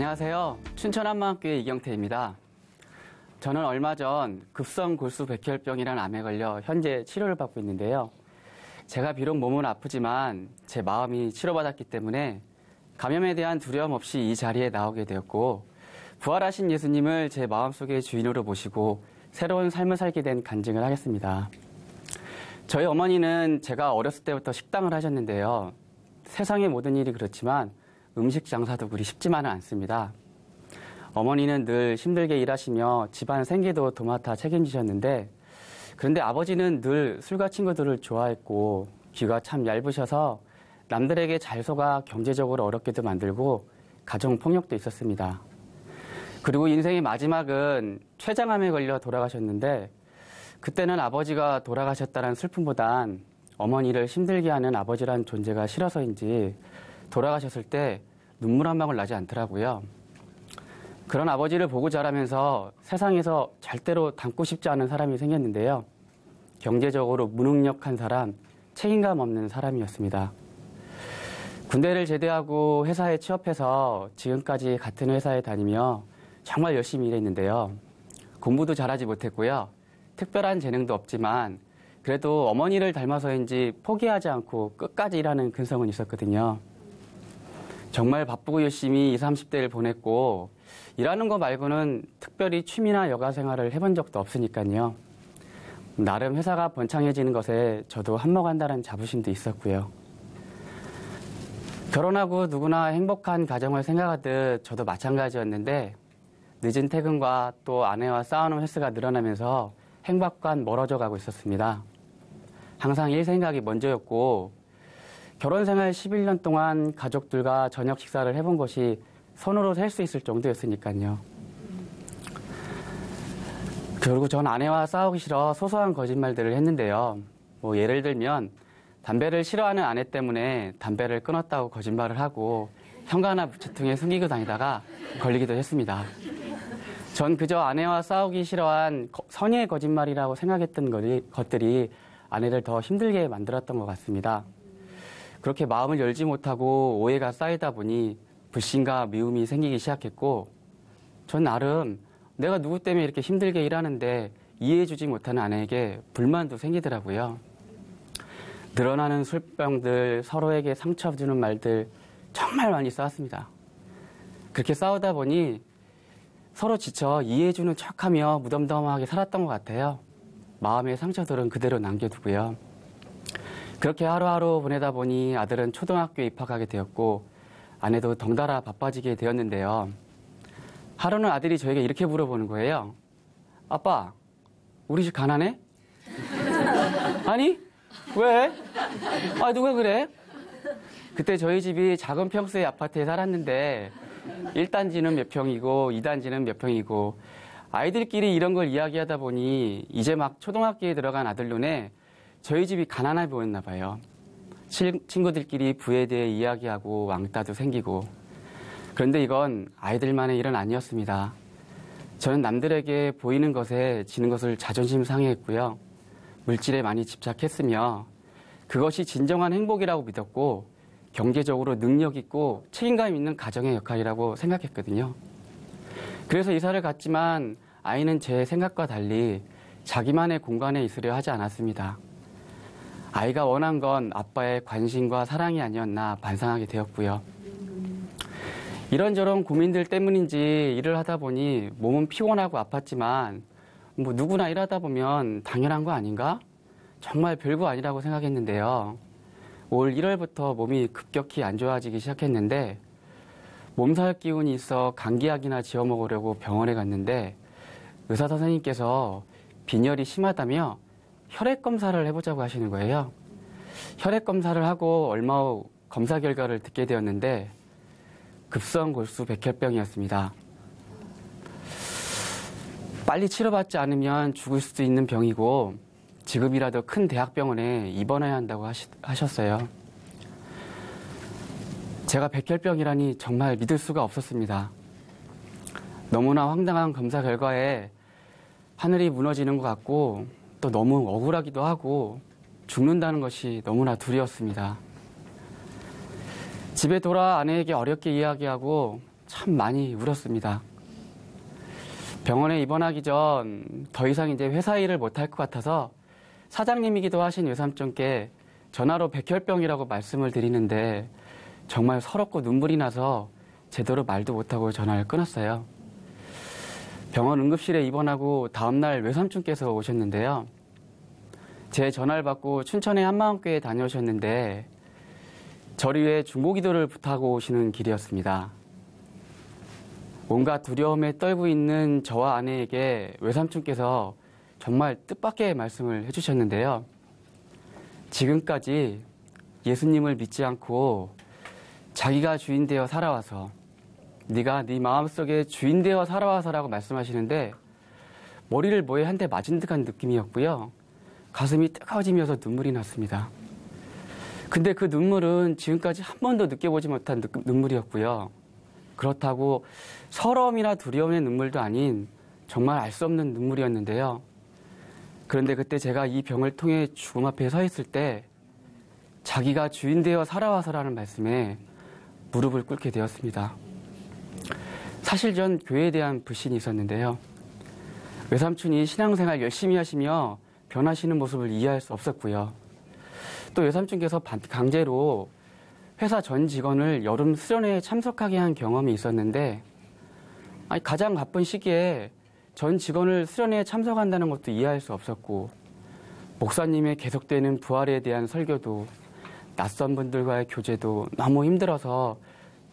안녕하세요. 춘천한마음교회 이경태입니다. 저는 얼마 전 급성골수백혈병이라는 암에 걸려 현재 치료를 받고 있는데요. 제가 비록 몸은 아프지만 제 마음이 치료받았기 때문에 감염에 대한 두려움 없이 이 자리에 나오게 되었고, 부활하신 예수님을 제 마음속의 주인으로 모시고 새로운 삶을 살게 된 간증을 하겠습니다. 저희 어머니는 제가 어렸을 때부터 식당을 하셨는데요. 세상의 모든 일이 그렇지만 음식 장사도 그리 쉽지만은 않습니다. 어머니는 늘 힘들게 일하시며 집안 생계도 도맡아 책임지셨는데, 그런데 아버지는 늘 술과 친구들을 좋아했고 귀가 참 얇으셔서 남들에게 잘 속아 경제적으로 어렵게도 만들고 가정폭력도 있었습니다. 그리고 인생의 마지막은 췌장암에 걸려 돌아가셨는데, 그때는 아버지가 돌아가셨다는 슬픔보단 어머니를 힘들게 하는 아버지란 존재가 싫어서인지 돌아가셨을 때 눈물 한 방울 나지 않더라고요. 그런 아버지를 보고 자라면서 세상에서 절대로 닮고 싶지 않은 사람이 생겼는데요. 경제적으로 무능력한 사람, 책임감 없는 사람이었습니다. 군대를 제대하고 회사에 취업해서 지금까지 같은 회사에 다니며 정말 열심히 일했는데요. 공부도 잘하지 못했고요. 특별한 재능도 없지만 그래도 어머니를 닮아서인지 포기하지 않고 끝까지 일하는 근성은 있었거든요. 정말 바쁘고 열심히 20, 30대를 보냈고 일하는 거 말고는 특별히 취미나 여가 생활을 해본 적도 없으니까요. 나름 회사가 번창해지는 것에 저도 한몫한다는 자부심도 있었고요. 결혼하고 누구나 행복한 가정을 생각하듯 저도 마찬가지였는데, 늦은 퇴근과 또 아내와 싸우는 횟수가 늘어나면서 행복과는 멀어져 가고 있었습니다. 항상 일 생각이 먼저였고, 결혼 생활 11년 동안 가족들과 저녁 식사를 해본 것이 손으로 셀 수 있을 정도였으니까요. 그리고 전 아내와 싸우기 싫어 소소한 거짓말들을 했는데요. 예를 들면 담배를 싫어하는 아내 때문에 담배를 끊었다고 거짓말을 하고 현관이나 부채통에 숨기고 다니다가 걸리기도 했습니다. 전 그저 아내와 싸우기 싫어한 선의의 거짓말이라고 생각했던 것들이 아내를 더 힘들게 만들었던 것 같습니다. 그렇게 마음을 열지 못하고 오해가 쌓이다 보니 불신과 미움이 생기기 시작했고, 전 나름 내가 누구 때문에 이렇게 힘들게 일하는데 이해해주지 못하는 아내에게 불만도 생기더라고요. 늘어나는 술병들, 서로에게 상처 주는 말들 정말 많이 싸웠습니다. 그렇게 싸우다 보니 서로 지쳐 이해해주는 척하며 무덤덤하게 살았던 것 같아요. 마음의 상처들은 그대로 남겨두고요. 그렇게 하루하루 보내다 보니 아들은 초등학교에 입학하게 되었고 아내도 덩달아 바빠지게 되었는데요. 하루는 아들이 저에게 이렇게 물어보는 거예요. 아빠, 우리 집 가난해? 아니? 왜? 아, 누가 그래? 그때 저희 집이 작은 평수의 아파트에 살았는데 1단지는 몇 평이고 2단지는 몇 평이고, 아이들끼리 이런 걸 이야기하다 보니 이제 막 초등학교에 들어간 아들 눈에 저희 집이 가난해 보였나 봐요. 친구들끼리 부에 대해 이야기하고 왕따도 생기고. 그런데 이건 아이들만의 일은 아니었습니다. 저는 남들에게 보이는 것에 지는 것을 자존심 상해했고요. 물질에 많이 집착했으며 그것이 진정한 행복이라고 믿었고 경제적으로 능력 있고 책임감 있는 가정의 역할이라고 생각했거든요. 그래서 이사를 갔지만 아이는 제 생각과 달리 자기만의 공간에 있으려 하지 않았습니다. 아이가 원한 건 아빠의 관심과 사랑이 아니었나 반성하게 되었고요. 이런저런 고민들 때문인지 일을 하다 보니 몸은 피곤하고 아팠지만 누구나 일하다 보면 당연한 거 아닌가? 정말 별거 아니라고 생각했는데요. 올 1월부터 몸이 급격히 안 좋아지기 시작했는데 몸살 기운이 있어 감기약이나 지어 먹으려고 병원에 갔는데 의사 선생님께서 빈혈이 심하다며 혈액 검사를 해보자고 하시는 거예요. 혈액 검사를 하고 얼마 후 검사 결과를 듣게 되었는데 급성골수백혈병이었습니다. 빨리 치료받지 않으면 죽을 수도 있는 병이고 지금이라도 큰 대학병원에 입원해야 한다고 하셨어요. 제가 백혈병이라니 정말 믿을 수가 없었습니다. 너무나 황당한 검사 결과에 하늘이 무너지는 것 같고 또 너무 억울하기도 하고 죽는다는 것이 너무나 두려웠습니다. 집에 돌아 아내에게 어렵게 이야기하고 참 많이 울었습니다. 병원에 입원하기 전 더 이상 이제 회사 일을 못할 것 같아서 사장님이기도 하신 외삼촌께 전화로 백혈병이라고 말씀을 드리는데 정말 서럽고 눈물이 나서 제대로 말도 못하고 전화를 끊었어요. 병원 응급실에 입원하고 다음날 외삼촌께서 오셨는데요. 제 전화를 받고 춘천의 한마음교회에 다녀오셨는데 저를 위해 중보기도를 부탁하고 오시는 길이었습니다. 온갖 두려움에 떨고 있는 저와 아내에게 외삼촌께서 정말 뜻밖의 말씀을 해주셨는데요. 지금까지 예수님을 믿지 않고 자기가 주인 되어 살아와서 네가 네 마음속에 주인 되어 살아와서라고 말씀하시는데 머리를 뭐에 한 대 맞은 듯한 느낌이었고요. 가슴이 뜨거워지면서 눈물이 났습니다. 근데 그 눈물은 지금까지 한 번도 느껴보지 못한 눈물이었고요. 그렇다고 서러움이나 두려움의 눈물도 아닌 정말 알 수 없는 눈물이었는데요. 그런데 그때 제가 이 병을 통해 죽음 앞에 서 있을 때 자기가 주인 되어 살아와서라는 말씀에 무릎을 꿇게 되었습니다. 사실 전 교회에 대한 불신이 있었는데요. 외삼촌이 신앙생활 열심히 하시며 변하시는 모습을 이해할 수 없었고요. 또 외삼촌께서 강제로 회사 전 직원을 여름 수련회에 참석하게 한 경험이 있었는데 가장 바쁜 시기에 전 직원을 수련회에 참석한다는 것도 이해할 수 없었고 목사님의 계속되는 부활에 대한 설교도 낯선 분들과의 교제도 너무 힘들어서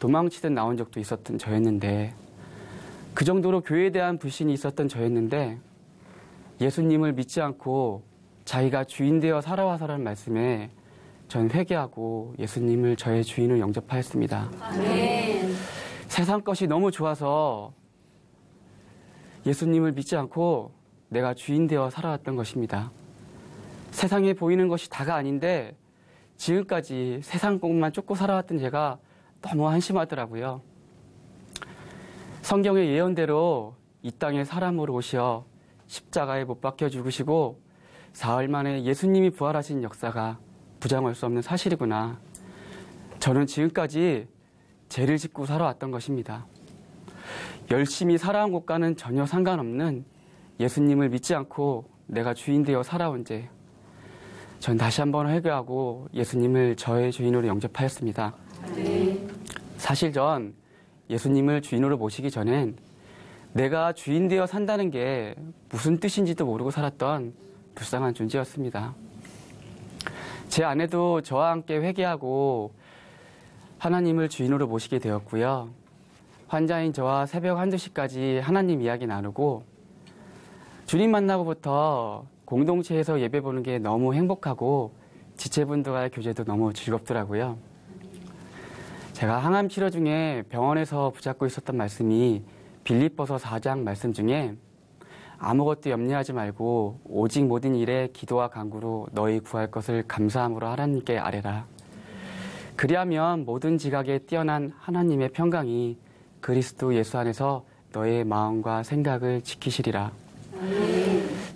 도망치듯 나온 적도 있었던 저였는데 그 정도로 교회에 대한 불신이 있었던 저였는데 예수님을 믿지 않고 자기가 주인 되어 살아와서라는 말씀에 전 회개하고 예수님을 저의 주인으로 영접하였습니다. 아멘. 세상 것이 너무 좋아서 예수님을 믿지 않고 내가 주인 되어 살아왔던 것입니다. 세상에 보이는 것이 다가 아닌데 지금까지 세상 것만 쫓고 살아왔던 제가 너무 한심하더라고요. 성경의 예언대로 이 땅에 사람으로 오셔 십자가에 못 박혀 죽으시고 사흘 만에 예수님이 부활하신 역사가 부정할 수 없는 사실이구나. 저는 지금까지 죄를 짓고 살아왔던 것입니다. 열심히 살아온 것과는 전혀 상관없는 예수님을 믿지 않고 내가 주인 되어 살아온 죄. 전 다시 한번 회개하고 예수님을 저의 주인으로 영접하였습니다. 네. 사실 전 예수님을 주인으로 모시기 전엔 내가 주인 되어 산다는 게 무슨 뜻인지도 모르고 살았던 불쌍한 존재였습니다. 제 아내도 저와 함께 회개하고 하나님을 주인으로 모시게 되었고요. 환자인 저와 새벽 1~2시까지 하나님 이야기 나누고 주님 만나고부터 공동체에서 예배 보는 게 너무 행복하고 지체분들과의 교제도 너무 즐겁더라고요. 제가 항암 치료 중에 병원에서 붙잡고 있었던 말씀이 빌립보서 4장 말씀 중에 아무것도 염려하지 말고 오직 모든 일에 기도와 간구로 너희 구할 것을 감사함으로 하나님께 아뢰라. 그리하면 모든 지각에 뛰어난 하나님의 평강이 그리스도 예수 안에서 너의 마음과 생각을 지키시리라.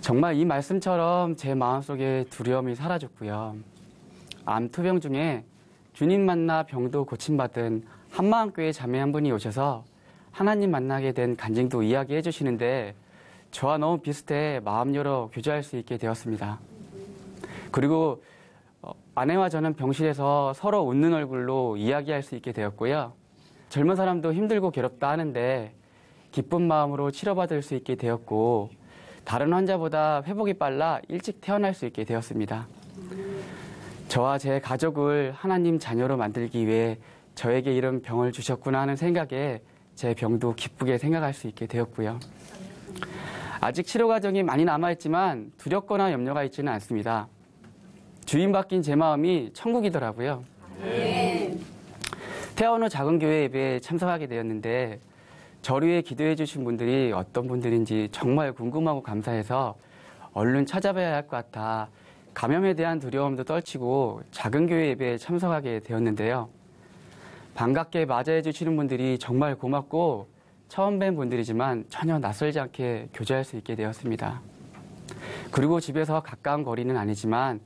정말 이 말씀처럼 제 마음속에 두려움이 사라졌고요. 암 투병 중에 주님 만나 병도 고침받은 한마음교회 자매 한 분이 오셔서 하나님 만나게 된 간증도 이야기해 주시는데 저와 너무 비슷해 마음 열어 교제할 수 있게 되었습니다. 그리고 아내와 저는 병실에서 서로 웃는 얼굴로 이야기할 수 있게 되었고요. 젊은 사람도 힘들고 괴롭다 하는데 기쁜 마음으로 치료받을 수 있게 되었고 다른 환자보다 회복이 빨라 일찍 태어날 수 있게 되었습니다. 저와 제 가족을 하나님 자녀로 만들기 위해 저에게 이런 병을 주셨구나 하는 생각에 제 병도 기쁘게 생각할 수 있게 되었고요. 아직 치료 과정이 많이 남아있지만 두렵거나 염려가 있지는 않습니다. 주인 바뀐 제 마음이 천국이더라고요. 퇴원 후 작은 교회 예배에 참석하게 되었는데 저를 위해 기도해 주신 분들이 어떤 분들인지 정말 궁금하고 감사해서 얼른 찾아봐야 할 것 같아 감염에 대한 두려움도 떨치고 작은 교회 예배에 참석하게 되었는데요. 반갑게 맞이해 주시는 분들이 정말 고맙고 처음 뵌 분들이지만 전혀 낯설지 않게 교제할 수 있게 되었습니다. 그리고 집에서 가까운 거리는 아니지만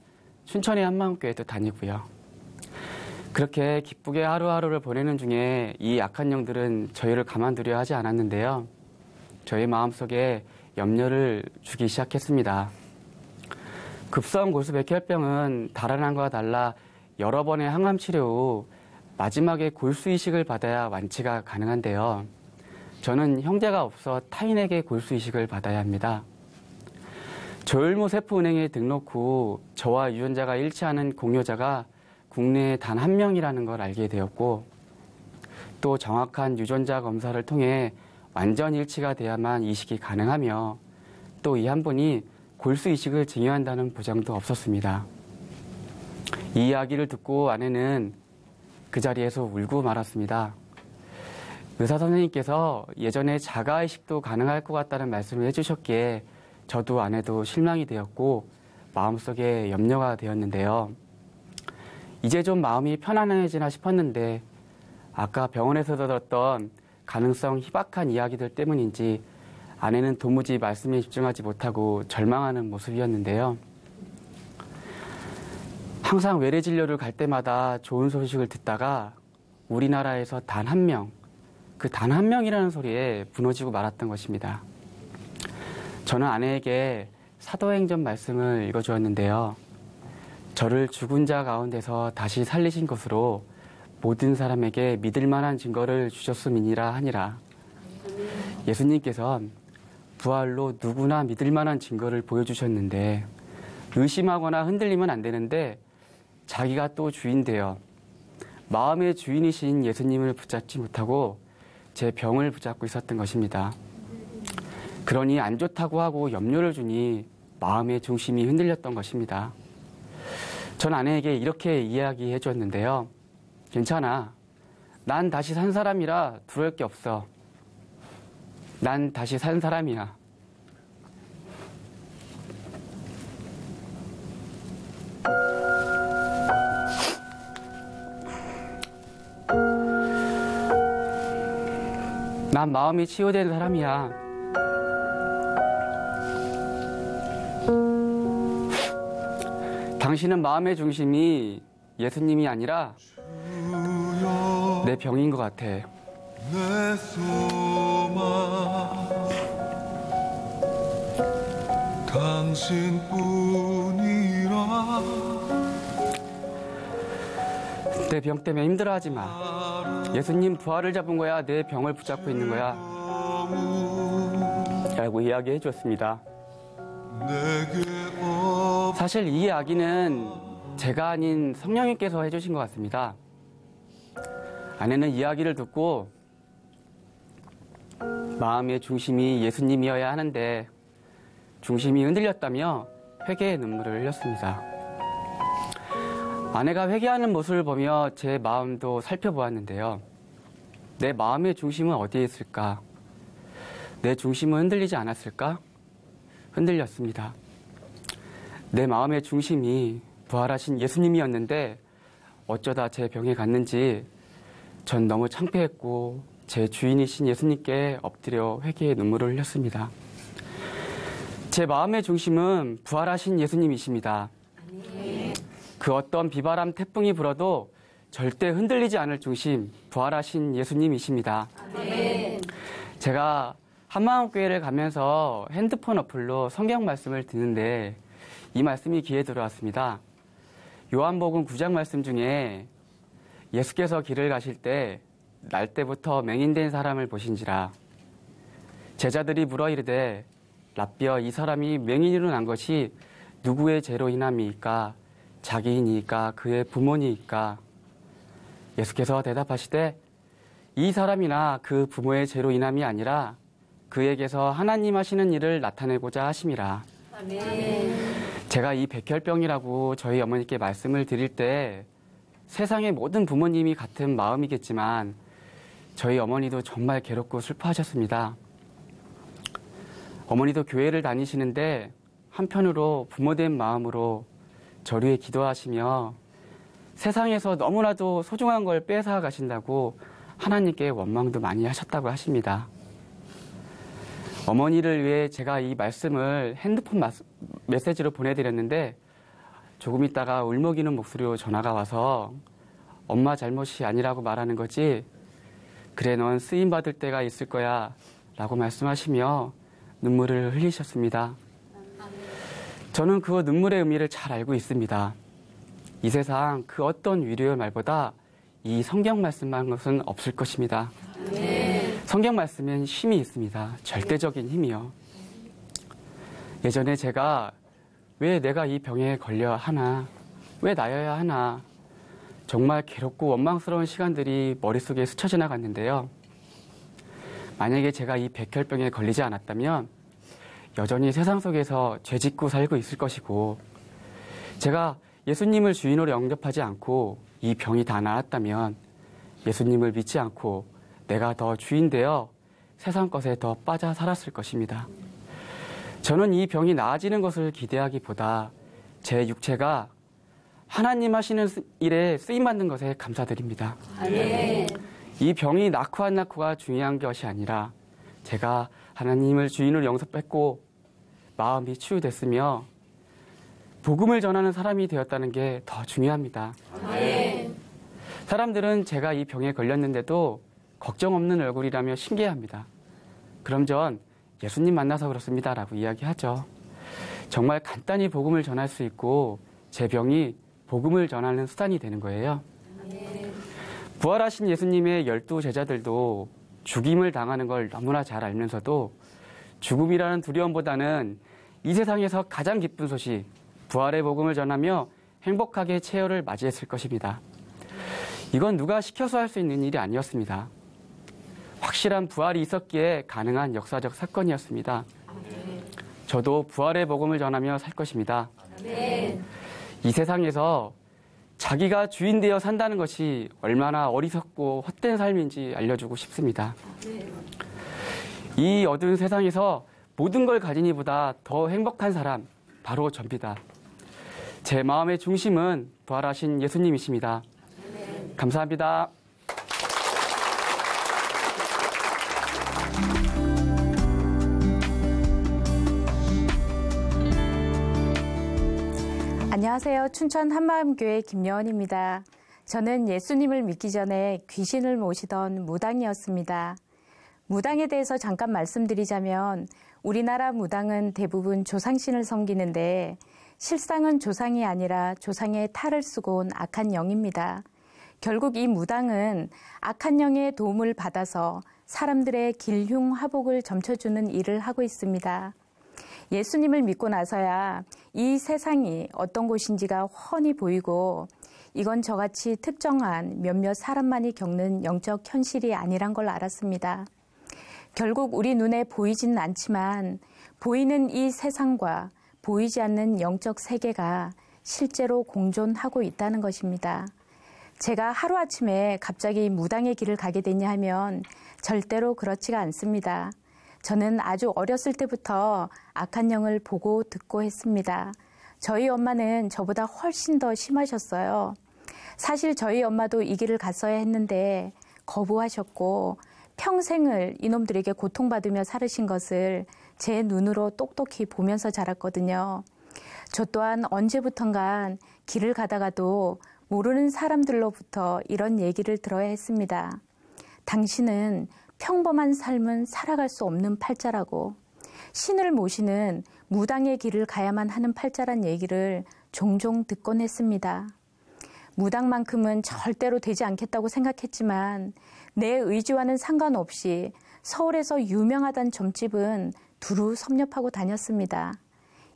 춘천의 한마음교회도 다니고요. 그렇게 기쁘게 하루하루를 보내는 중에 이 악한 영들은 저희를 가만두려 하지 않았는데요. 저희 마음속에 염려를 주기 시작했습니다. 급성 골수백혈병은 다른 암과 달라 여러 번의 항암 치료 후 마지막에 골수이식을 받아야 완치가 가능한데요. 저는 형제가 없어 타인에게 골수이식을 받아야 합니다. 조혈모 세포은행에 등록 후 저와 유전자가 일치하는 공여자가 국내에 단 한 명이라는 걸 알게 되었고, 또 정확한 유전자 검사를 통해 완전 일치가 돼야만 이식이 가능하며, 또 이 한 분이 골수 이식을 증여한다는 보장도 없었습니다. 이 이야기를 듣고 아내는 그 자리에서 울고 말았습니다. 의사 선생님께서 예전에 자가 이식도 가능할 것 같다는 말씀을 해주셨기에 저도 아내도 실망이 되었고 마음속에 염려가 되었는데요. 이제 좀 마음이 편안해지나 싶었는데 아까 병원에서 들었던 가능성 희박한 이야기들 때문인지 아내는 도무지 말씀에 집중하지 못하고 절망하는 모습이었는데요. 항상 외래 진료를 갈 때마다 좋은 소식을 듣다가 우리나라에서 단 한 명, 그 단 한 명이라는 소리에 무너지고 말았던 것입니다. 저는 아내에게 사도행전 말씀을 읽어주었는데요. 저를 죽은 자 가운데서 다시 살리신 것으로 모든 사람에게 믿을 만한 증거를 주셨음이니라 하니라. 예수님께서는 부활로 누구나 믿을 만한 증거를 보여주셨는데 의심하거나 흔들리면 안 되는데 자기가 또 주인 되어 마음의 주인이신 예수님을 붙잡지 못하고 제 병을 붙잡고 있었던 것입니다. 그러니 안 좋다고 하고 염려를 주니 마음의 중심이 흔들렸던 것입니다. 전 아내에게 이렇게 이야기해 주었는데요. 괜찮아. 난 다시 산 사람이라 두려울 게 없어. 난 다시 산 사람이야. 난 마음이 치유된 사람이야. 당신은 마음의 중심이 예수님이 아니라 내 병인 것 같아. 내 소망 당신뿐이라. 내 병 때문에 힘들어하지 마. 예수님 부활을 잡은 거야. 내 병을 붙잡고 있는 거야. 라고 이야기해 주었습니다. 사실 이 이야기는 제가 아닌 성령님께서 해주신 것 같습니다. 아내는 이야기를 듣고 마음의 중심이 예수님이어야 하는데 중심이 흔들렸다며 회개의 눈물을 흘렸습니다. 아내가 회개하는 모습을 보며 제 마음도 살펴보았는데요. 내 마음의 중심은 어디에 있을까? 내 중심은 흔들리지 않았을까? 흔들렸습니다. 내 마음의 중심이 부활하신 예수님이었는데 어쩌다 제 병에 갔는지 전 너무 창피했고 제 주인이신 예수님께 엎드려 회개의 눈물을 흘렸습니다. 제 마음의 중심은 부활하신 예수님이십니다. 그 어떤 비바람 태풍이 불어도 절대 흔들리지 않을 중심, 부활하신 예수님이십니다. 제가 한마음교회를 가면서 핸드폰 어플로 성경 말씀을 듣는데 이 말씀이 귀에 들어왔습니다. 요한복음 9장 말씀 중에 예수께서 길을 가실 때 날 때부터 맹인된 사람을 보신지라. 제자들이 물어 이르되 라삐어 이 사람이 맹인으로 난 것이 누구의 죄로 인함이니까? 자기이니까 그의 부모니까? 예수께서 대답하시되 이 사람이나 그 부모의 죄로 인함이 아니라 그에게서 하나님 하시는 일을 나타내고자 하심이라. 아멘. 제가 이 백혈병이라고 저희 어머니께 말씀을 드릴 때 세상의 모든 부모님이 같은 마음이겠지만 저희 어머니도 정말 괴롭고 슬퍼하셨습니다. 어머니도 교회를 다니시는데 한편으로 부모된 마음으로 저를 위해 기도하시며 세상에서 너무나도 소중한 걸 뺏어 가신다고 하나님께 원망도 많이 하셨다고 하십니다. 어머니를 위해 제가 이 말씀을 핸드폰 메시지로 보내드렸는데 조금 있다가 울먹이는 목소리로 전화가 와서 엄마 잘못이 아니라고 말하는 거지. 그래, 넌 쓰임받을 때가 있을 거야 라고 말씀하시며 눈물을 흘리셨습니다. 저는 그 눈물의 의미를 잘 알고 있습니다. 이 세상 그 어떤 위로의 말보다 이 성경 말씀만 것은 없을 것입니다. 성경 말씀엔 힘이 있습니다. 절대적인 힘이요. 예전에 제가 왜 내가 이 병에 걸려야 하나, 왜 나여야 하나, 정말 괴롭고 원망스러운 시간들이 머릿속에 스쳐 지나갔는데요. 만약에 제가 이 백혈병에 걸리지 않았다면 여전히 세상 속에서 죄짓고 살고 있을 것이고, 제가 예수님을 주인으로 영접하지 않고 이 병이 다 나았다면 예수님을 믿지 않고 내가 더 주인 되어 세상 것에 더 빠져 살았을 것입니다. 저는 이 병이 나아지는 것을 기대하기보다 제 육체가 하나님 하시는 일에 쓰임받는 것에 감사드립니다. 아멘. 이 병이 낳고 안 낳고가 중요한 것이 아니라 제가 하나님을 주인으로 영접했고 마음이 치유됐으며 복음을 전하는 사람이 되었다는 게 더 중요합니다. 아멘. 사람들은 제가 이 병에 걸렸는데도 걱정 없는 얼굴이라며 신기해합니다. 그럼 전 예수님 만나서 그렇습니다 라고 이야기하죠. 정말 간단히 복음을 전할 수 있고 제 병이 복음을 전하는 수단이 되는 거예요. 부활하신 예수님의 12 제자들도 죽임을 당하는 걸 너무나 잘 알면서도 죽음이라는 두려움보다는 이 세상에서 가장 기쁜 소식, 부활의 복음을 전하며 행복하게 최후를 맞이했을 것입니다. 이건 누가 시켜서 할 수 있는 일이 아니었습니다. 확실한 부활이 있었기에 가능한 역사적 사건이었습니다. 저도 부활의 복음을 전하며 살 것입니다. 이 세상에서 자기가 주인 되어 산다는 것이 얼마나 어리석고 헛된 삶인지 알려주고 싶습니다. 이 어두운 세상에서 모든 걸 가진 이보다 더 행복한 사람, 바로 접니다. 제 마음의 중심은 부활하신 예수님이십니다. 감사합니다. 안녕하세요. 춘천 한마음교회 김여원입니다. 저는 예수님을 믿기 전에 귀신을 모시던 무당이었습니다. 무당에 대해서 잠깐 말씀드리자면 우리나라 무당은 대부분 조상신을 섬기는데 실상은 조상이 아니라 조상의 탈을 쓰고 온 악한 영입니다. 결국 이 무당은 악한 영의 도움을 받아서 사람들의 길흉화복을 점쳐주는 일을 하고 있습니다. 예수님을 믿고 나서야 이 세상이 어떤 곳인지가 훤히 보이고 이건 저같이 특정한 몇몇 사람만이 겪는 영적 현실이 아니란 걸 알았습니다. 결국 우리 눈에 보이지는 않지만 보이는 이 세상과 보이지 않는 영적 세계가 실제로 공존하고 있다는 것입니다. 제가 하루아침에 갑자기 무당의 길을 가게 되냐 하면 절대로 그렇지가 않습니다. 저는 아주 어렸을 때부터 악한 영을 보고 듣고 했습니다. 저희 엄마는 저보다 훨씬 더 심하셨어요. 사실 저희 엄마도 이 길을 갔어야 했는데 거부하셨고 평생을 이놈들에게 고통받으며 살으신 것을 제 눈으로 똑똑히 보면서 자랐거든요. 저 또한 언제부턴간 길을 가다가도 모르는 사람들로부터 이런 얘기를 들어야 했습니다. 당신은 평범한 삶은 살아갈 수 없는 팔자라고, 신을 모시는 무당의 길을 가야만 하는 팔자란 얘기를 종종 듣곤 했습니다. 무당만큼은 절대로 되지 않겠다고 생각했지만 내 의지와는 상관없이 서울에서 유명하단 점집은 두루 섭렵하고 다녔습니다.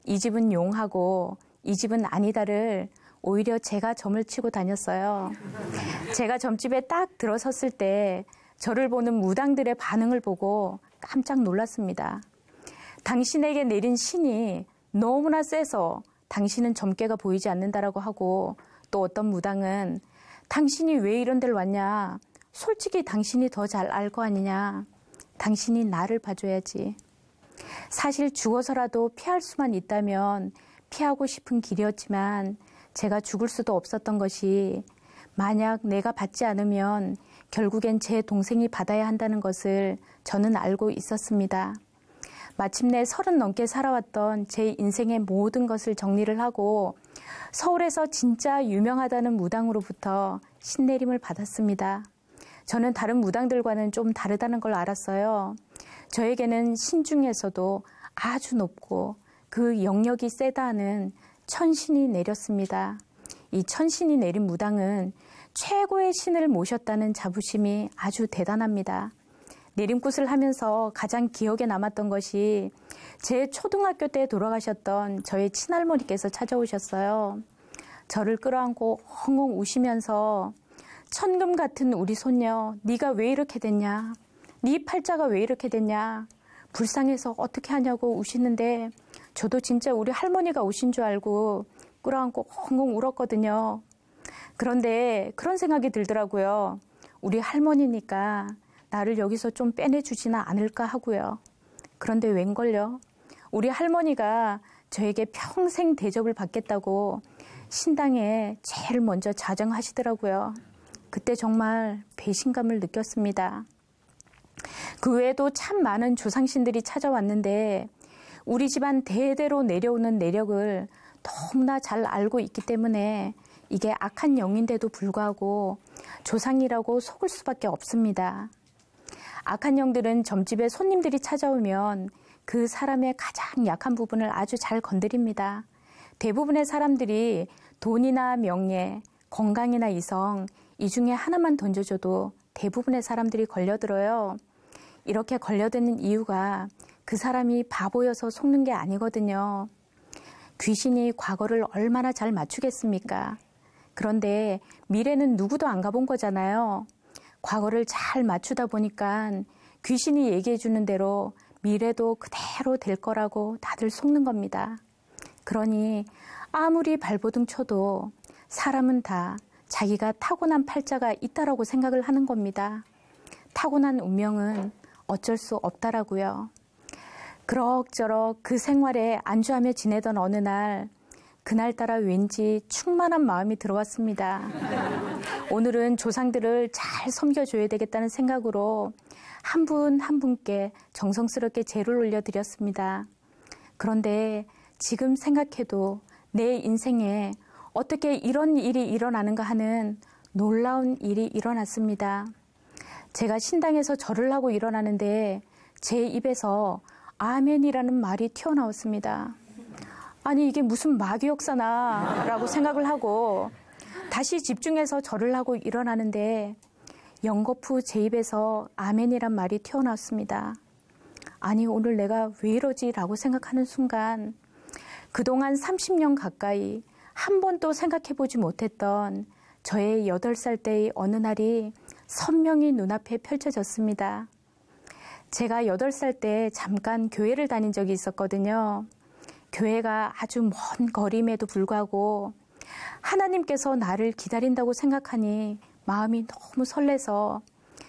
이 집은 용하고 이 집은 아니다를 오히려 제가 점을 치고 다녔어요. 제가 점집에 딱 들어섰을 때 저를 보는 무당들의 반응을 보고 깜짝 놀랐습니다. 당신에게 내린 신이 너무나 세서 당신은 점괘가 보이지 않는다라고 하고, 또 어떤 무당은 당신이 왜 이런 데를 왔냐, 솔직히 당신이 더 잘 알 거 아니냐, 당신이 나를 봐줘야지. 사실 죽어서라도 피할 수만 있다면 피하고 싶은 길이었지만 제가 죽을 수도 없었던 것이, 만약 내가 받지 않으면 결국엔 제 동생이 받아야 한다는 것을 저는 알고 있었습니다. 마침내 30 넘게 살아왔던 제 인생의 모든 것을 정리를 하고 서울에서 진짜 유명하다는 무당으로부터 신내림을 받았습니다. 저는 다른 무당들과는 좀 다르다는 걸 알았어요. 저에게는 신 중에서도 아주 높고 그 영역이 세다는 천신이 내렸습니다. 이 천신이 내린 무당은 최고의 신을 모셨다는 자부심이 아주 대단합니다. 내림굿을 하면서 가장 기억에 남았던 것이 제 초등학교 때 돌아가셨던 저의 친할머니께서 찾아오셨어요. 저를 끌어안고 엉엉 우시면서 천금 같은 우리 손녀, 네가 왜 이렇게 됐냐? 네 팔자가 왜 이렇게 됐냐? 불쌍해서 어떻게 하냐고 우시는데 저도 진짜 우리 할머니가 우신 줄 알고 끌어안고 엉엉 울었거든요. 그런데 그런 생각이 들더라고요. 우리 할머니니까 나를 여기서 좀 빼내주지는 않을까 하고요. 그런데 웬걸요? 우리 할머니가 저에게 평생 대접을 받겠다고 신당에 제일 먼저 자정하시더라고요. 그때 정말 배신감을 느꼈습니다. 그 외에도 참 많은 조상신들이 찾아왔는데 우리 집안 대대로 내려오는 내력을 너무나 잘 알고 있기 때문에 이게 악한 영인데도 불구하고 조상이라고 속을 수밖에 없습니다. 악한 영들은 점집에 손님들이 찾아오면 그 사람의 가장 약한 부분을 아주 잘 건드립니다. 대부분의 사람들이 돈이나 명예, 건강이나 이성 이 중에 하나만 던져줘도 대부분의 사람들이 걸려들어요. 이렇게 걸려드는 이유가 그 사람이 바보여서 속는 게 아니거든요. 귀신이 과거를 얼마나 잘 맞추겠습니까? 그런데 미래는 누구도 안 가본 거잖아요. 과거를 잘 맞추다 보니까 귀신이 얘기해 주는 대로 미래도 그대로 될 거라고 다들 속는 겁니다. 그러니 아무리 발버둥 쳐도 사람은 다 자기가 타고난 팔자가 있다라고 생각을 하는 겁니다. 타고난 운명은 어쩔 수 없다라고요. 그럭저럭 그 생활에 안주하며 지내던 어느 날 그날따라 왠지 충만한 마음이 들어왔습니다. 오늘은 조상들을 잘 섬겨줘야 되겠다는 생각으로 한 분 한 분께 정성스럽게 제를 올려드렸습니다. 그런데 지금 생각해도 내 인생에 어떻게 이런 일이 일어나는가 하는 놀라운 일이 일어났습니다. 제가 신당에서 절을 하고 일어나는데 제 입에서 아멘이라는 말이 튀어나왔습니다. 아니 이게 무슨 마귀 역사나 라고 생각을 하고 다시 집중해서 절을 하고 일어나는데 연거푸 제 입에서 아멘이란 말이 튀어나왔습니다. 아니 오늘 내가 왜 이러지 라고 생각하는 순간 그동안 30년 가까이 한 번도 생각해보지 못했던 저의 8살 때의 어느 날이 선명히 눈앞에 펼쳐졌습니다. 제가 8살 때 잠깐 교회를 다닌 적이 있었거든요. 교회가 아주 먼 거리임에도 불구하고 하나님께서 나를 기다린다고 생각하니 마음이 너무 설레서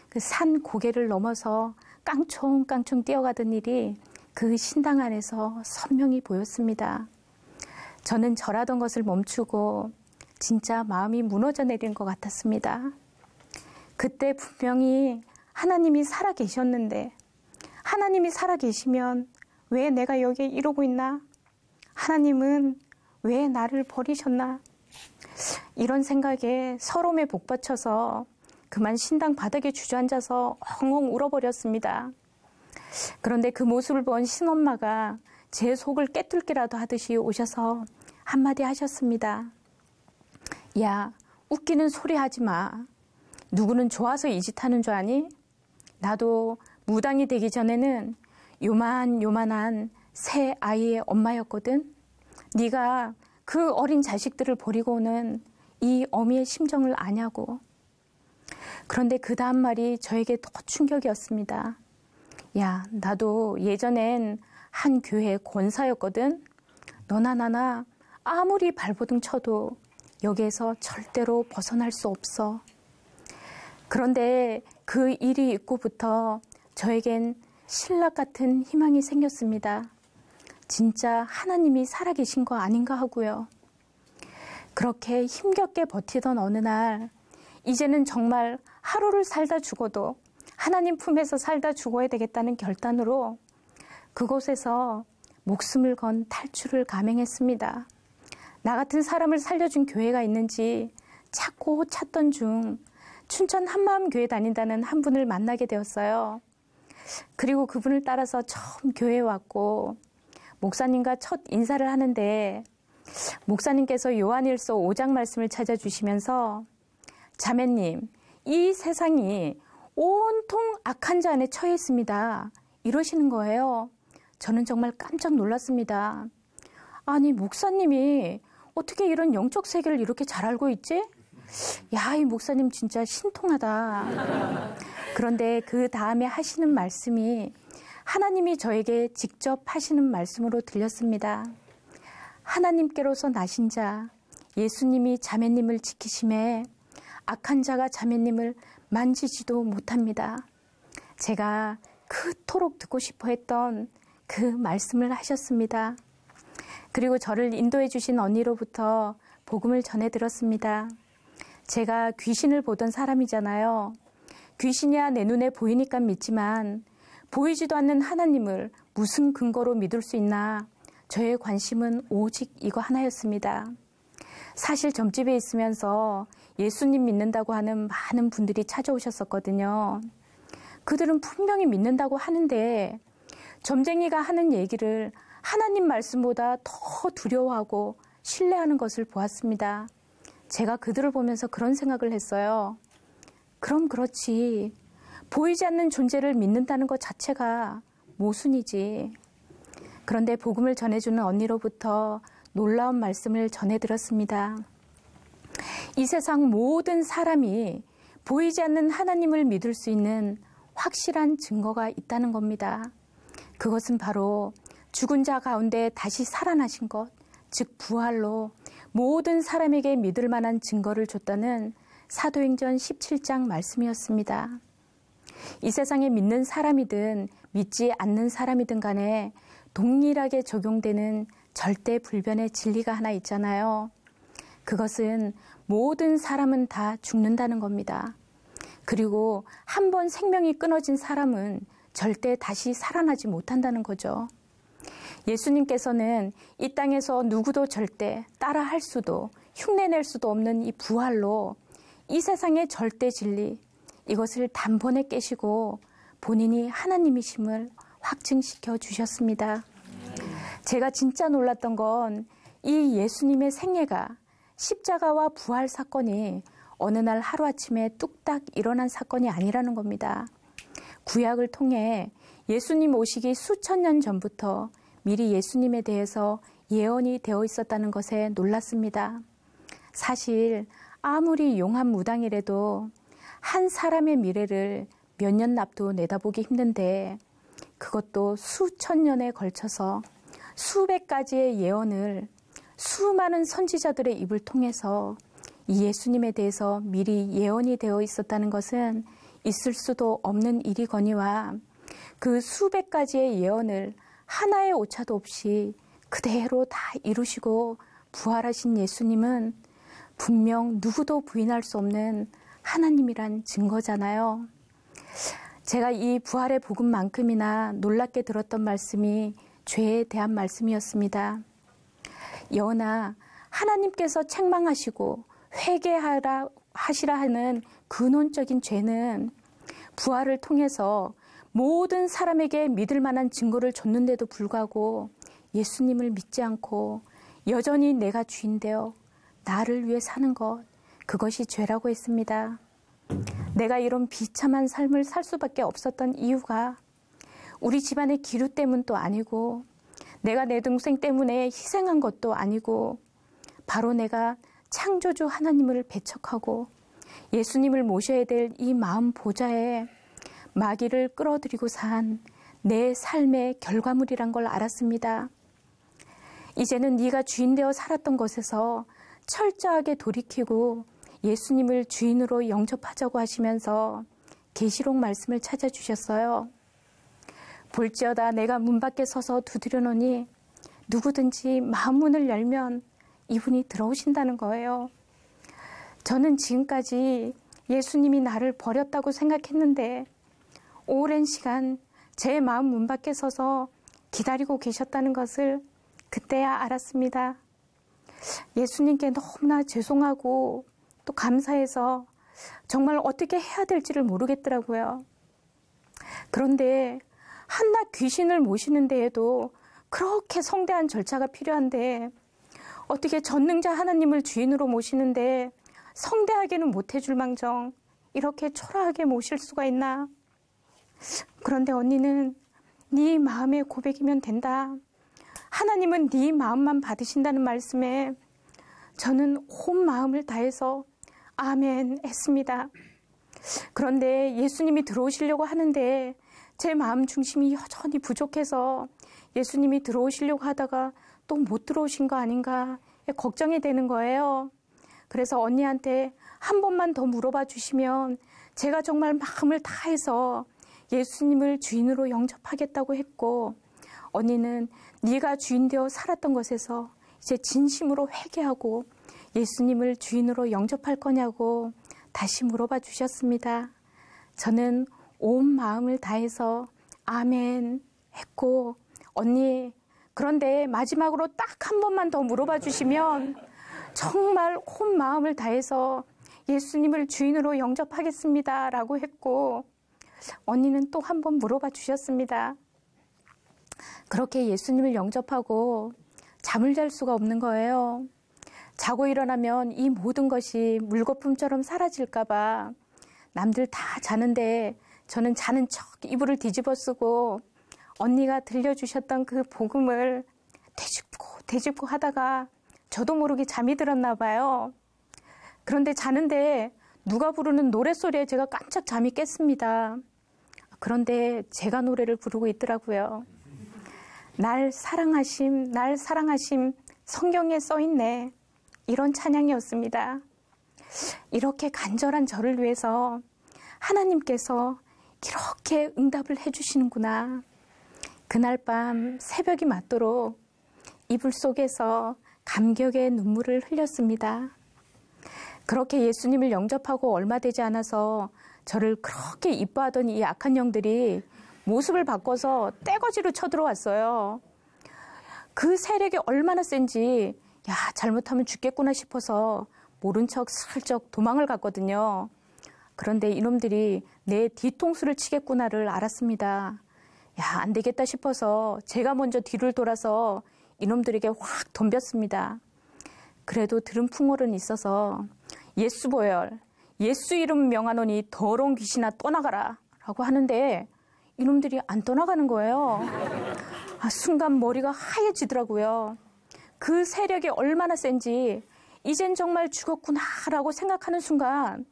그 산 고개를 넘어서 깡총깡총 뛰어가던 일이 그 신당 안에서 선명히 보였습니다. 저는 절하던 것을 멈추고 진짜 마음이 무너져 내린 것 같았습니다. 그때 분명히 하나님이 살아계셨는데 하나님이 살아계시면 왜 내가 여기에 이러고 있나? 하나님은 왜 나를 버리셨나? 이런 생각에 서러움에 복받쳐서 그만 신당 바닥에 주저앉아서 엉엉 울어버렸습니다. 그런데 그 모습을 본 신엄마가 제 속을 깨뚫기라도 하듯이 오셔서 한마디 하셨습니다. 야, 웃기는 소리 하지 마. 누구는 좋아서 이 짓 하는 줄 아니? 나도 무당이 되기 전에는 요만한 새 아이의 엄마였거든. 네가 그 어린 자식들을 버리고 오는 이 어미의 심정을 아냐고. 그런데 그 다음 말이 저에게 더 충격이었습니다. 야, 나도 예전엔 한 교회 권사였거든. 너나 나나 아무리 발버둥 쳐도 여기에서 절대로 벗어날 수 없어. 그런데 그 일이 있고부터 저에겐 신락 같은 희망이 생겼습니다. 진짜 하나님이 살아계신 거 아닌가 하고요. 그렇게 힘겹게 버티던 어느 날 이제는 정말 하루를 살다 죽어도 하나님 품에서 살다 죽어야 되겠다는 결단으로 그곳에서 목숨을 건 탈출을 감행했습니다. 나 같은 사람을 살려준 교회가 있는지 찾고 찾던 중 춘천 한마음교회 다닌다는 한 분을 만나게 되었어요. 그리고 그분을 따라서 처음 교회에 왔고 목사님과 첫 인사를 하는데 목사님께서 요한일서 5장 말씀을 찾아주시면서 자매님, 이 세상이 온통 악한 자 안에 처해 있습니다. 이러시는 거예요. 저는 정말 깜짝 놀랐습니다. 아니, 목사님이 어떻게 이런 영적 세계를 이렇게 잘 알고 있지? 야, 이 목사님 진짜 신통하다. 그런데 그 다음에 하시는 말씀이 하나님이 저에게 직접 하시는 말씀으로 들렸습니다. 하나님께로서 나신 자, 예수님이 자매님을 지키심에 악한 자가 자매님을 만지지도 못합니다. 제가 그토록 듣고 싶어 했던 그 말씀을 하셨습니다. 그리고 저를 인도해 주신 언니로부터 복음을 전해 들었습니다. 제가 귀신을 보던 사람이잖아요. 귀신이야 내 눈에 보이니까 믿지만 보이지도 않는 하나님을 무슨 근거로 믿을 수 있나? 저의 관심은 오직 이거 하나였습니다. 사실 점집에 있으면서 예수님 믿는다고 하는 많은 분들이 찾아오셨었거든요. 그들은 분명히 믿는다고 하는데 점쟁이가 하는 얘기를 하나님 말씀보다 더 두려워하고 신뢰하는 것을 보았습니다. 제가 그들을 보면서 그런 생각을 했어요. 그럼 그렇지. 보이지 않는 존재를 믿는다는 것 자체가 모순이지. 그런데 복음을 전해주는 언니로부터 놀라운 말씀을 전해 들었습니다. 이 세상 모든 사람이 보이지 않는 하나님을 믿을 수 있는 확실한 증거가 있다는 겁니다. 그것은 바로 죽은 자 가운데 다시 살아나신 것, 즉 부활로 모든 사람에게 믿을 만한 증거를 줬다는 사도행전 17장 말씀이었습니다. 이 세상에 믿는 사람이든 믿지 않는 사람이든 간에 동일하게 적용되는 절대불변의 진리가 하나 있잖아요. 그것은 모든 사람은 다 죽는다는 겁니다. 그리고 한 번 생명이 끊어진 사람은 절대 다시 살아나지 못한다는 거죠. 예수님께서는 이 땅에서 누구도 절대 따라할 수도 흉내낼 수도 없는 이 부활로 이 세상의 절대 진리, 이것을 단번에 깨시고 본인이 하나님이심을 확증시켜 주셨습니다. 제가 진짜 놀랐던 건 이 예수님의 생애가 십자가와 부활 사건이 어느 날 하루아침에 뚝딱 일어난 사건이 아니라는 겁니다. 구약을 통해 예수님 오시기 수천 년 전부터 미리 예수님에 대해서 예언이 되어 있었다는 것에 놀랐습니다. 사실 아무리 용한 무당이라도 한 사람의 미래를 몇 년 납도 내다보기 힘든데 그것도 수천 년에 걸쳐서 수백 가지의 예언을 수많은 선지자들의 입을 통해서 이 예수님에 대해서 미리 예언이 되어 있었다는 것은 있을 수도 없는 일이거니와 그 수백 가지의 예언을 하나의 오차도 없이 그대로 다 이루시고 부활하신 예수님은 분명 누구도 부인할 수 없는 하나님이란 증거잖아요. 제가 이 부활의 복음만큼이나 놀랍게 들었던 말씀이 죄에 대한 말씀이었습니다. 여호나 하나님께서 책망하시고 회개하라 하시라 하는 근원적인 죄는 부활을 통해서 모든 사람에게 믿을 만한 증거를 줬는데도 불구하고 예수님을 믿지 않고 여전히 내가 주인되어 나를 위해 사는 것, 그것이 죄라고 했습니다. 내가 이런 비참한 삶을 살 수밖에 없었던 이유가 우리 집안의 기류 때문도 아니고 내가 내 동생 때문에 희생한 것도 아니고 바로 내가 창조주 하나님을 배척하고 예수님을 모셔야 될 이 마음 보좌에 마귀를 끌어들이고 산 내 삶의 결과물이란 걸 알았습니다. 이제는 네가 주인 되어 살았던 것에서 철저하게 돌이키고 예수님을 주인으로 영접하자고 하시면서 계시록 말씀을 찾아주셨어요. 볼지어다 내가 문 밖에 서서 두드려노니 누구든지 마음문을 열면 이분이 들어오신다는 거예요. 저는 지금까지 예수님이 나를 버렸다고 생각했는데 오랜 시간 제 마음 문 밖에 서서 기다리고 계셨다는 것을 그때야 알았습니다. 예수님께 너무나 죄송하고 또 감사해서 정말 어떻게 해야 될지를 모르겠더라고요. 그런데 한낱 귀신을 모시는 데에도 그렇게 성대한 절차가 필요한데 어떻게 전능자 하나님을 주인으로 모시는데 성대하게는 못해줄 망정 이렇게 초라하게 모실 수가 있나? 그런데 언니는 네 마음의 고백이면 된다. 하나님은 네 마음만 받으신다는 말씀에 저는 온 마음을 다해서 아멘 했습니다. 그런데 예수님이 들어오시려고 하는데 제 마음 중심이 여전히 부족해서 예수님이 들어오시려고 하다가 또 못 들어오신 거 아닌가 걱정이 되는 거예요. 그래서 언니한테 한 번만 더 물어봐 주시면 제가 정말 마음을 다해서 예수님을 주인으로 영접하겠다고 했고 언니는 네가 주인 되어 살았던 것에서 이제 진심으로 회개하고 예수님을 주인으로 영접할 거냐고 다시 물어봐 주셨습니다. 저는 온 마음을 다해서 아멘 했고 언니 그런데 마지막으로 딱 한 번만 더 물어봐 주시면 정말 온 마음을 다해서 예수님을 주인으로 영접하겠습니다 라고 했고 언니는 또 한 번 물어봐 주셨습니다. 그렇게 예수님을 영접하고 잠을 잘 수가 없는 거예요. 자고 일어나면 이 모든 것이 물거품처럼 사라질까 봐 남들 다 자는데 저는 자는 척 이불을 뒤집어 쓰고 언니가 들려주셨던 그 복음을 되짚고 하다가 저도 모르게 잠이 들었나 봐요. 그런데 자는데 누가 부르는 노랫소리에 제가 깜짝 잠이 깼습니다. 그런데 제가 노래를 부르고 있더라고요. 날 사랑하심, 날 사랑하심 성경에 써있네. 이런 찬양이었습니다. 이렇게 간절한 저를 위해서 하나님께서 이렇게 응답을 해주시는구나. 그날 밤 새벽이 맞도록 이불 속에서 감격의 눈물을 흘렸습니다. 그렇게 예수님을 영접하고 얼마 되지 않아서 저를 그렇게 이뻐하던 이 악한 영들이 모습을 바꿔서 떼거지로 쳐들어왔어요. 그 세력이 얼마나 센지 야 잘못하면 죽겠구나 싶어서 모른 척 슬쩍 도망을 갔거든요. 그런데 이놈들이 내 뒤통수를 치겠구나를 알았습니다. 야, 안 되겠다 싶어서 제가 먼저 뒤를 돌아서 이놈들에게 확 덤볐습니다. 그래도 들은 풍월은 있어서 예수 보혈, 예수 이름 명하노니 더러운 귀신아 떠나가라 라고 하는데 이놈들이 안 떠나가는 거예요. 순간 머리가 하얘지더라고요. 그 세력이 얼마나 센지 이젠 정말 죽었구나 라고 생각하는 순간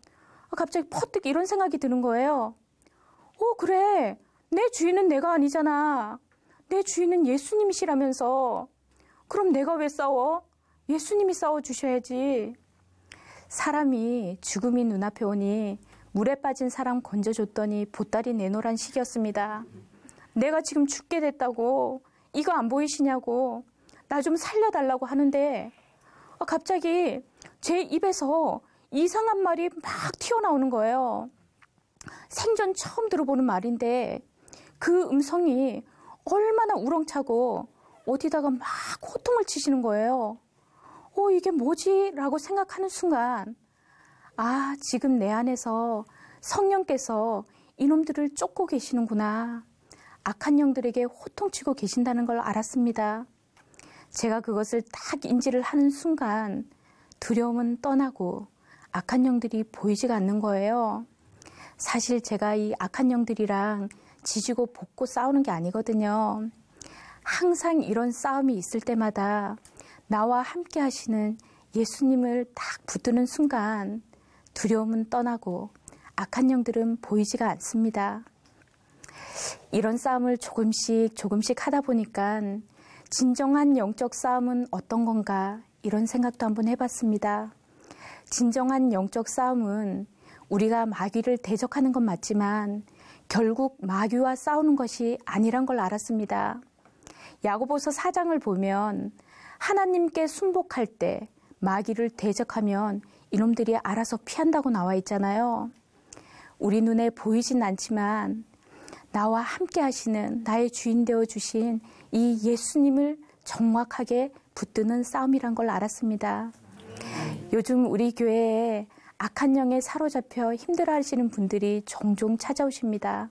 갑자기 퍼뜩 이런 생각이 드는 거예요. 그래. 내 주인은 내가 아니잖아. 내 주인은 예수님이시라면서. 그럼 내가 왜 싸워? 예수님이 싸워주셔야지. 사람이 죽음이 눈앞에 오니 물에 빠진 사람 건져줬더니 보따리 내놓으란 식이었습니다. 내가 지금 죽게 됐다고 이거 안 보이시냐고 나 좀 살려달라고 하는데 갑자기 제 입에서 이상한 말이 막 튀어나오는 거예요. 생전 처음 들어보는 말인데 그 음성이 얼마나 우렁차고 어디다가 막 호통을 치시는 거예요. 이게 뭐지? 라고 생각하는 순간 지금 내 안에서 성령께서 이놈들을 쫓고 계시는구나. 악한 영들에게 호통치고 계신다는 걸 알았습니다. 제가 그것을 딱 인지를 하는 순간 두려움은 떠나고 악한 영들이 보이지가 않는 거예요. 사실 제가 이 악한 영들이랑 지지고 볶고 싸우는 게 아니거든요. 항상 이런 싸움이 있을 때마다 나와 함께 하시는 예수님을 딱 붙드는 순간 두려움은 떠나고 악한 영들은 보이지가 않습니다. 이런 싸움을 조금씩 하다 보니까 진정한 영적 싸움은 어떤 건가 이런 생각도 한번 해봤습니다. 진정한 영적 싸움은 우리가 마귀를 대적하는 건 맞지만 결국 마귀와 싸우는 것이 아니란 걸 알았습니다. 야고보서 4장을 보면 하나님께 순복할 때 마귀를 대적하면 이놈들이 알아서 피한다고 나와 있잖아요. 우리 눈에 보이진 않지만 나와 함께 하시는 나의 주인 되어 주신 이 예수님을 정확하게 붙드는 싸움이란 걸 알았습니다. 요즘 우리 교회에 악한 영에 사로잡혀 힘들어하시는 분들이 종종 찾아오십니다.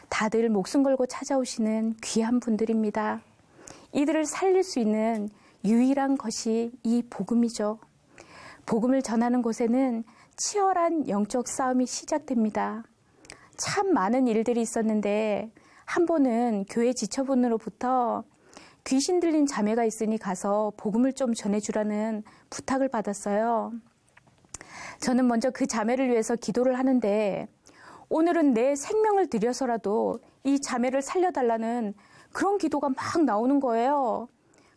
다들 목숨 걸고 찾아오시는 귀한 분들입니다. 이들을 살릴 수 있는 유일한 것이 이 복음이죠. 복음을 전하는 곳에는 치열한 영적 싸움이 시작됩니다. 참 많은 일들이 있었는데 한 번은 교회 지처분으로부터 귀신 들린 자매가 있으니 가서 복음을 좀 전해주라는 부탁을 받았어요. 저는 먼저 그 자매를 위해서 기도를 하는데 오늘은 내 생명을 들여서라도 이 자매를 살려달라는 그런 기도가 막 나오는 거예요.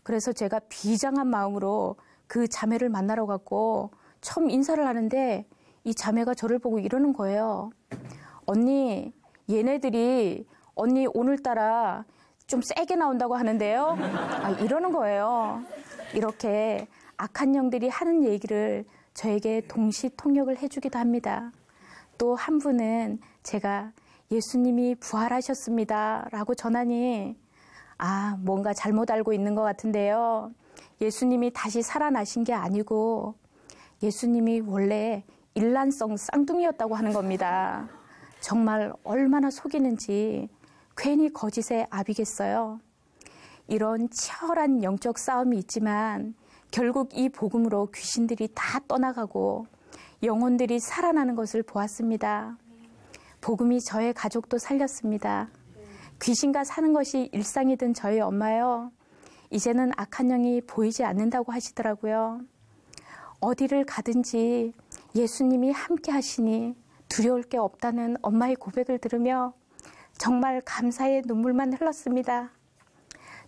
그래서 제가 비장한 마음으로 그 자매를 만나러 갔고 처음 인사를 하는데 이 자매가 저를 보고 이러는 거예요. 언니, 얘네들이 언니 오늘따라 좀 세게 나온다고 하는데요. 이러는 거예요. 이렇게 악한 영들이 하는 얘기를 저에게 동시 통역을 해주기도 합니다. 또 한 분은 제가 예수님이 부활하셨습니다 라고 전하니 뭔가 잘못 알고 있는 것 같은데요. 예수님이 다시 살아나신 게 아니고 예수님이 원래 일란성 쌍둥이였다고 하는 겁니다. 정말 얼마나 속이는지 괜히 거짓의 압이겠어요. 이런 치열한 영적 싸움이 있지만 결국 이 복음으로 귀신들이 다 떠나가고 영혼들이 살아나는 것을 보았습니다. 복음이 저의 가족도 살렸습니다. 귀신과 사는 것이 일상이 된 저희 엄마요. 이제는 악한 영이 보이지 않는다고 하시더라고요. 어디를 가든지 예수님이 함께 하시니 두려울 게 없다는 엄마의 고백을 들으며 정말 감사의 눈물만 흘렀습니다.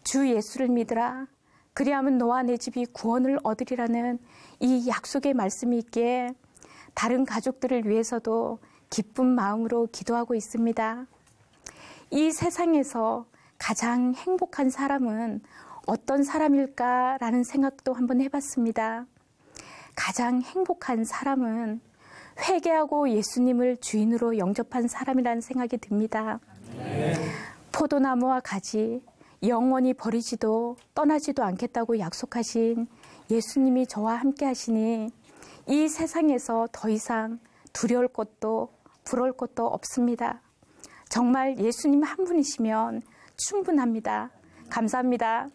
주 예수를 믿으라. 그리하면 너와 내 집이 구원을 얻으리라는 이 약속의 말씀이 있기에 다른 가족들을 위해서도 기쁜 마음으로 기도하고 있습니다. 이 세상에서 가장 행복한 사람은 어떤 사람일까라는 생각도 한번 해봤습니다. 가장 행복한 사람은 회개하고 예수님을 주인으로 영접한 사람이라는 생각이 듭니다. 포도나무와 가지, 영원히 버리지도 떠나지도 않겠다고 약속하신 예수님이 저와 함께 하시니 이 세상에서 더 이상 두려울 것도 부러울 것도 없습니다. 정말 예수님 한 분이시면 충분합니다. 감사합니다.